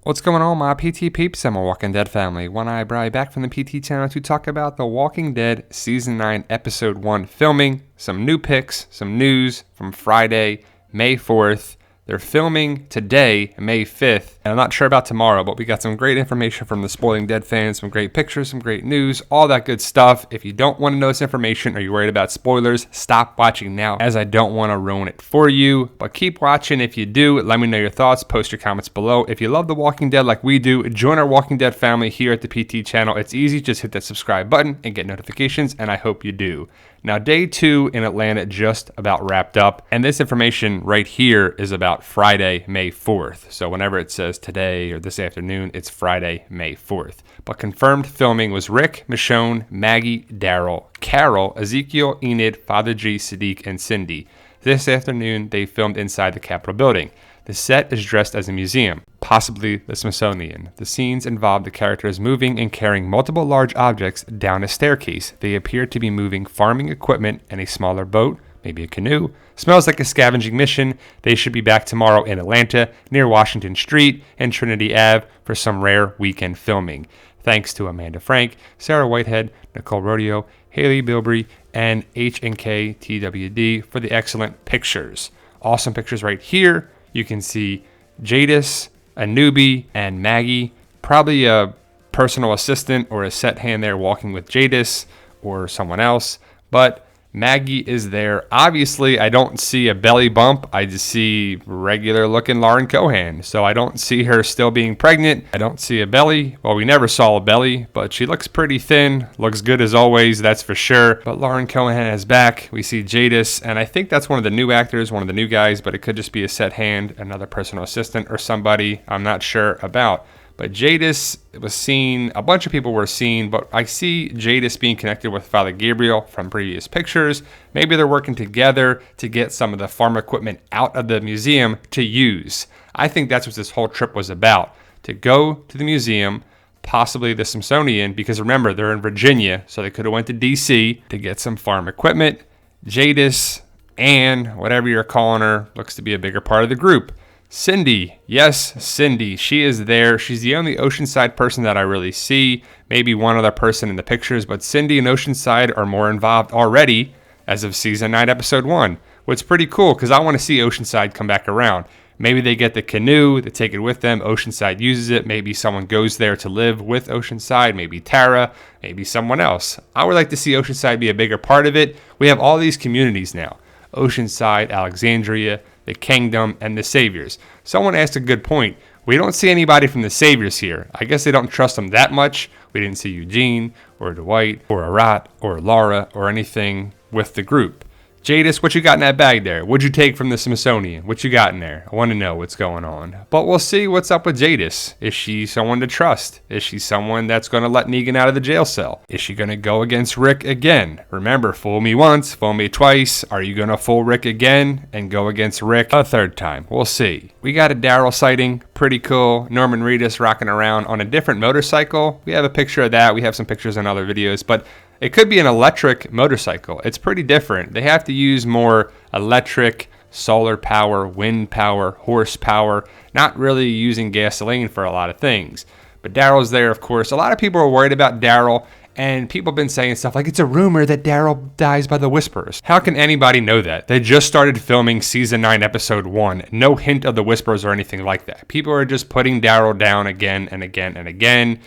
What's going on, my PT peeps and my Walking Dead family? One Eye Bri back from the PT channel to talk about The Walking Dead Season 9 Episode 1 filming, some new pics, some news from Friday, May 4th. They're filming today, May 5th, and I'm not sure about tomorrow, but we got some great information from the Spoiling Dead fans, some great pictures, some great news, all that good stuff. If you don't want to know this information or you're worried about spoilers, stop watching now, as I don't want to ruin it for you. But keep watching if you do. Let me know your thoughts. Post your comments below. If you love The Walking Dead like we do, join our Walking Dead family here at the PT channel. It's easy. Just hit that subscribe button and get notifications, and I hope you do. Now, day 2 in Atlanta just about wrapped up, and this information right here is about Friday, May 4th. So whenever it says today or this afternoon, it's Friday, May 4th. But confirmed filming was Rick, Michonne, Maggie, Daryl, Carol, Ezekiel, Enid, Father G, Sadiq, and Cindy. This afternoon, they filmed inside the Capitol building. The set is dressed as a museum, possibly the Smithsonian. The scenes involve the characters moving and carrying multiple large objects down a staircase. They appear to be moving farming equipment and a smaller boat, maybe a canoe. Smells like a scavenging mission. They should be back tomorrow in Atlanta, near Washington Street and Trinity Ave for some rare weekend filming. Thanks to Amanda Frank, Sarah Whitehead, Nicole Rodeo, Haley Bilbrey, and H&K TWD for the excellent pictures. Awesome pictures right here. You can see Jadis, a newbie, and Maggie, probably a personal assistant or a set hand there walking with Jadis or someone else. But Maggie is there. Obviously, I don't see a belly bump. I just see regular looking Lauren Cohan. So I don't see her still being pregnant. I don't see a belly. Well, we never saw a belly, but she looks pretty thin. Looks good as always, that's for sure. But Lauren Cohan is back. We see Jadis, and I think that's one of the new actors, one of the new guys, but it could just be a set hand, another personal assistant, or somebody I'm not sure about. But Jadis was seen, a bunch of people were seen, but I see Jadis being connected with Father Gabriel from previous pictures. Maybe they're working together to get some of the farm equipment out of the museum to use. I think that's what this whole trip was about, to go to the museum, possibly the Smithsonian, because remember, they're in Virginia, so they could have went to D.C. to get some farm equipment. Jadis, Anne, whatever you're calling her, looks to be a bigger part of the group. Cindy, yes, Cindy, she is there. She's the only Oceanside person that I really see. Maybe one other person in the pictures, but Cindy and Oceanside are more involved already as of Season 9, Episode 1, which is pretty cool because I want to see Oceanside come back around. Maybe they get the canoe, they take it with them, Oceanside uses it, maybe someone goes there to live with Oceanside, maybe Tara, maybe someone else. I would like to see Oceanside be a bigger part of it. We have all these communities now, Oceanside, Alexandria, the Kingdom, and the Saviors. Someone asked a good point. We don't see anybody from the Saviors here. I guess they don't trust them that much. We didn't see Eugene, or Dwight, or Arat, or Laura, or anything with the group. Jadis, what you got in that bag there? What'd you take from the Smithsonian? What you got in there? I want to know what's going on. But we'll see what's up with Jadis. Is she someone to trust? Is she someone that's going to let Negan out of the jail cell? Is she going to go against Rick again? Remember, fool me once, fool me twice. Are you going to fool Rick again and go against Rick a third time? We'll see. We got a Daryl sighting. Pretty cool. Norman Reedus rocking around on a different motorcycle. We have a picture of that. We have some pictures in other videos, but it could be an electric motorcycle. It's pretty different. They have to use more electric, solar power, wind power, horsepower, not really using gasoline for a lot of things. But Daryl's there, of course. A lot of people are worried about Daryl, and people have been saying stuff like it's a rumor that Daryl dies by the Whisperers. How can anybody know that? They just started filming Season 9, Episode 1. No hint of the Whisperers or anything like that. People are just putting Daryl down again and again and again.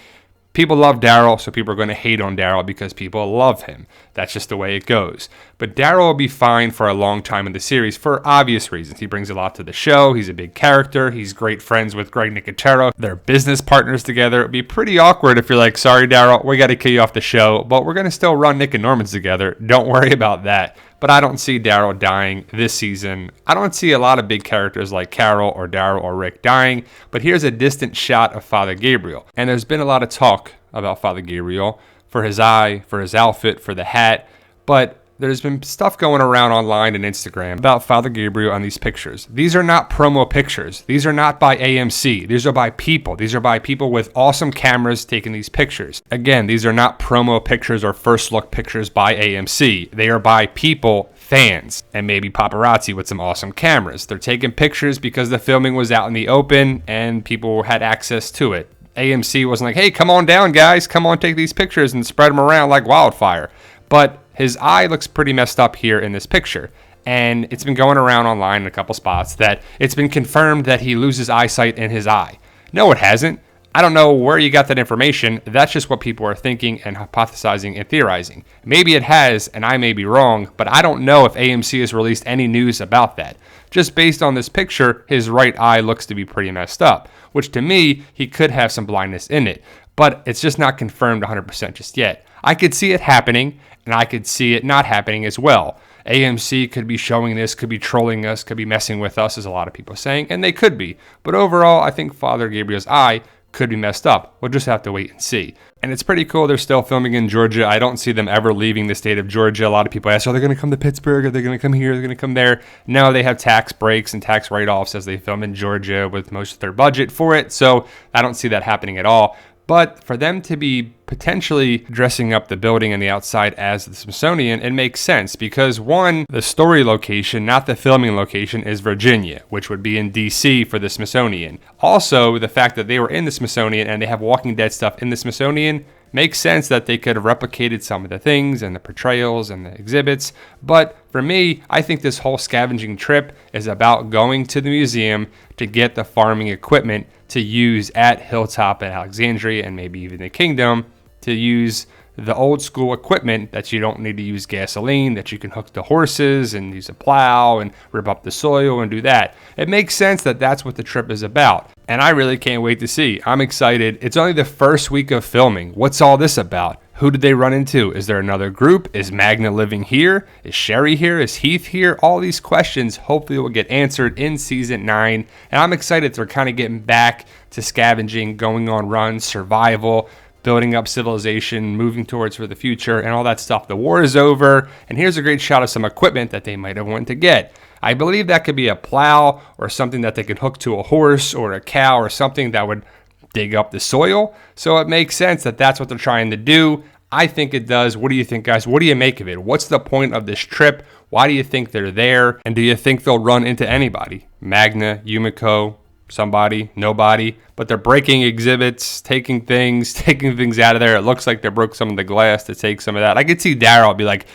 People love Daryl, so people are going to hate on Daryl because people love him. That's just the way it goes. But Daryl will be fine for a long time in the series for obvious reasons. He brings a lot to the show. He's a big character. He's great friends with Greg Nicotero. They're business partners together. It'd be pretty awkward if you're like, sorry, Daryl, we got to kill you off the show, but we're going to still run Nick and Norman's together. Don't worry about that. But I don't see Daryl dying this season. I don't see a lot of big characters like Carol or Daryl or Rick dying, but here's a distant shot of Father Gabriel. And there's been a lot of talk about Father Gabriel for his eye, for his outfit, for the hat, but there's been stuff going around online and Instagram about Father Gabriel on these pictures. These are not promo pictures. These are not by AMC. These are by people. These are by people with awesome cameras taking these pictures. Again, these are not promo pictures or first look pictures by AMC. They are by people, fans, and maybe paparazzi with some awesome cameras. They're taking pictures because the filming was out in the open and people had access to it. AMC wasn't like, hey, come on down, guys. Come on, take these pictures and spread them around like wildfire. But his eye looks pretty messed up here in this picture. And it's been going around online in a couple spots that it's been confirmed that he loses eyesight in his eye. No, it hasn't. I don't know where you got that information. That's just what people are thinking and hypothesizing and theorizing. Maybe it has, and I may be wrong, but I don't know if AMC has released any news about that. Just based on this picture, his right eye looks to be pretty messed up, which to me, he could have some blindness in it. But it's just not confirmed 100% just yet. I could see it happening, and I could see it not happening as well. AMC could be showing this, could be trolling us, could be messing with us, as a lot of people are saying, and they could be. But overall, I think Father Gabriel's eye could be messed up. We'll just have to wait and see. And it's pretty cool they're still filming in Georgia. I don't see them ever leaving the state of Georgia. A lot of people ask, are they going to come to Pittsburgh? Are they going to come here? Are they going to come there? No, they have tax breaks and tax write-offs as they film in Georgia with most of their budget for it. So I don't see that happening at all. But for them to be potentially dressing up the building and the outside as the Smithsonian, it makes sense because one, the story location, not the filming location, is Virginia, which would be in DC for the Smithsonian. Also, the fact that they were in the Smithsonian and they have Walking Dead stuff in the Smithsonian makes sense that they could have replicated some of the things and the portrayals and the exhibits. But for me, I think this whole scavenging trip is about going to the museum to get the farming equipment to use at Hilltop and Alexandria and maybe even the Kingdom, to use the old school equipment that you don't need to use gasoline, that you can hook to horses and use a plow and rip up the soil and do that. It makes sense that that's what the trip is about. And I really can't wait to see. I'm excited. It's only the first week of filming. What's all this about? Who did they run into? Is there another group? Is Magna living here? Is Sherry here? Is Heath here? All these questions hopefully will get answered in season 9. And I'm excited they're kind of getting back to scavenging, going on runs, survival, building up civilization, moving towards for the future, and all that stuff. The war is over, and here's a great shot of some equipment that they might have wanted to get. I believe that could be a plow or something that they could hook to a horse or a cow or something that would dig up the soil. So it makes sense that that's what they're trying to do. I think it does. What do you think, guys? What do you make of it? What's the point of this trip? Why do you think they're there? And do you think they'll run into anybody? Magna, Yumiko, somebody, nobody, but they're breaking exhibits, taking things out of there. It looks like they broke some of the glass to take some of that. I could see Daryl be like,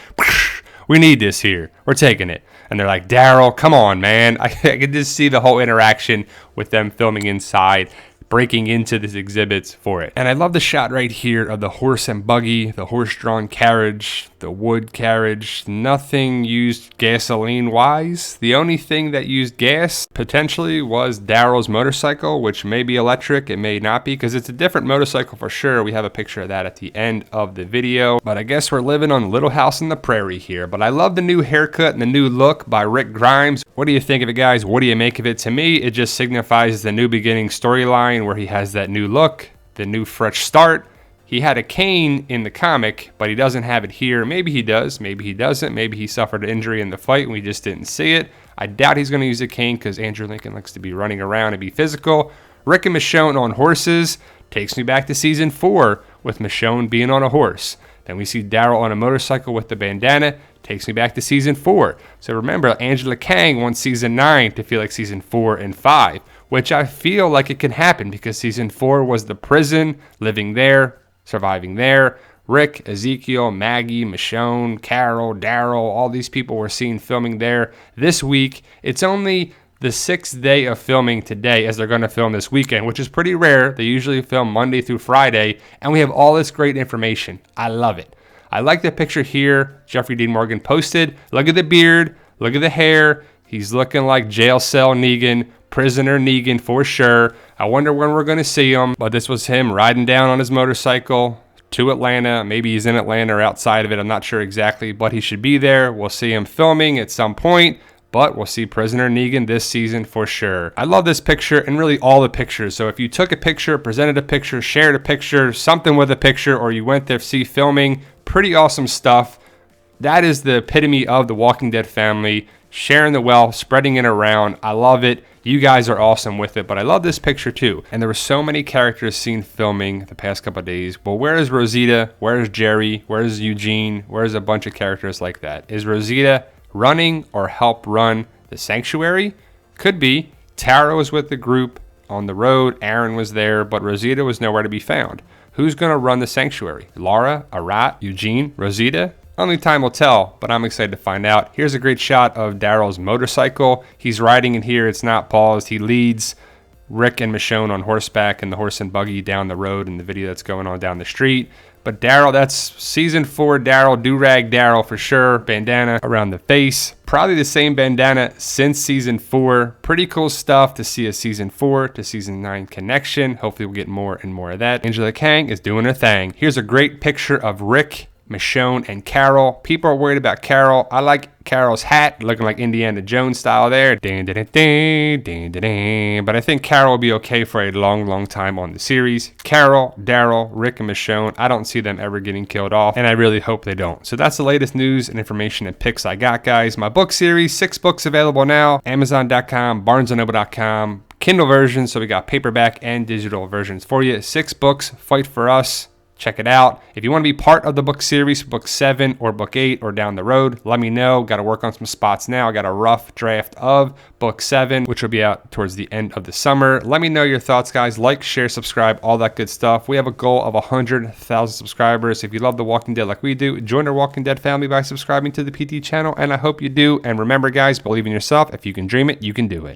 we need this here. We're taking it. And they're like, Daryl, come on, man. I could just see the whole interaction with them filming inside, breaking into these exhibits for it. And I love the shot right here of the horse and buggy, the horse-drawn carriage, the wood carriage. Nothing used gasoline-wise. The only thing that used gas potentially was Daryl's motorcycle, which may be electric, it may not be, because it's a different motorcycle for sure. We have a picture of that at the end of the video. But I guess we're living on Little House on the Prairie here. But I love the new haircut and the new look by Rick Grimes. What do you think of it, guys? What do you make of it? To me, it just signifies the new beginning storyline where he has that new look, the new fresh start. He had a cane in the comic, but he doesn't have it here. Maybe he does, maybe he doesn't. Maybe he suffered an injury in the fight and we just didn't see it. I doubt he's going to use a cane because Andrew Lincoln likes to be running around and be physical. Rick and Michonne on horses takes me back to season 4 with Michonne being on a horse. Then we see Daryl on a motorcycle with the bandana. Takes me back to season 4. So remember, Angela Kang wants season 9 to feel like season 4 and 5, which I feel like it can happen because season 4 was the prison, living there, surviving there. Rick, Ezekiel, Maggie, Michonne, Carol, Daryl, all these people were seen filming there this week. It's only the 6th day of filming today as they're going to film this weekend, which is pretty rare. They usually film Monday through Friday, and we have all this great information. I love it. I like the picture here Jeffrey Dean Morgan posted. Look at the beard. Look at the hair. He's looking like jail cell Negan, prisoner Negan for sure. I wonder when we're going to see him. But this was him riding down on his motorcycle to Atlanta. Maybe he's in Atlanta or outside of it. I'm not sure exactly, but he should be there. We'll see him filming at some point. But we'll see Prisoner Negan this season for sure. I love this picture and really all the pictures. So if you took a picture, presented a picture, shared a picture, something with a picture, or you went there to see filming, pretty awesome stuff. That is the epitome of the Walking Dead family, sharing the wealth, spreading it around. I love it. You guys are awesome with it, but I love this picture too. And there were so many characters seen filming the past couple of days. Well, where is Rosita? Where is Jerry? Where is Eugene? Where is a bunch of characters like that? Is Rosita running or help run the sanctuary? Could be. Tara was with the group on the road. Aaron was there, but Rosita was nowhere to be found. Who's going to run the sanctuary? Laura, Arat, Eugene, Rosita? Only time will tell, but I'm excited to find out. Here's a great shot of Daryl's motorcycle. He's riding in here. It's not paused. He leads Rick and Michonne on horseback and the horse and buggy down the road in the video that's going on down the street. But Daryl, that's season 4 Daryl, do-rag Daryl for sure. Bandana around the face. Probably the same bandana since season 4. Pretty cool stuff to see a season 4 to season 9 connection. Hopefully we'll get more and more of that. Angela Kang is doing her thing. Here's a great picture of Rick, Michonne, and Carol. People are worried about Carol. I like Carol's hat, looking like Indiana Jones style there. But I think Carol will be okay for a long time on the series. Carol, Daryl, Rick, and Michonne, I don't see them ever getting killed off, and I really hope they don't. So that's the latest news and information and picks I got, guys. My book series, 6 books available now. Amazon.com, BarnesandNoble.com, Kindle version, so we got paperback and digital versions for you. 6 books, Fight for Us. Check it out. If you want to be part of the book series, book 7 or book 8 or down the road, let me know. Got to work on some spots now. I got a rough draft of book 7, which will be out towards the end of the summer. Let me know your thoughts, guys. Like, share, subscribe, all that good stuff. We have a goal of 100,000 subscribers. If you love The Walking Dead like we do, join our Walking Dead family by subscribing to the PT channel, and I hope you do. And remember, guys, believe in yourself. If you can dream it, you can do it.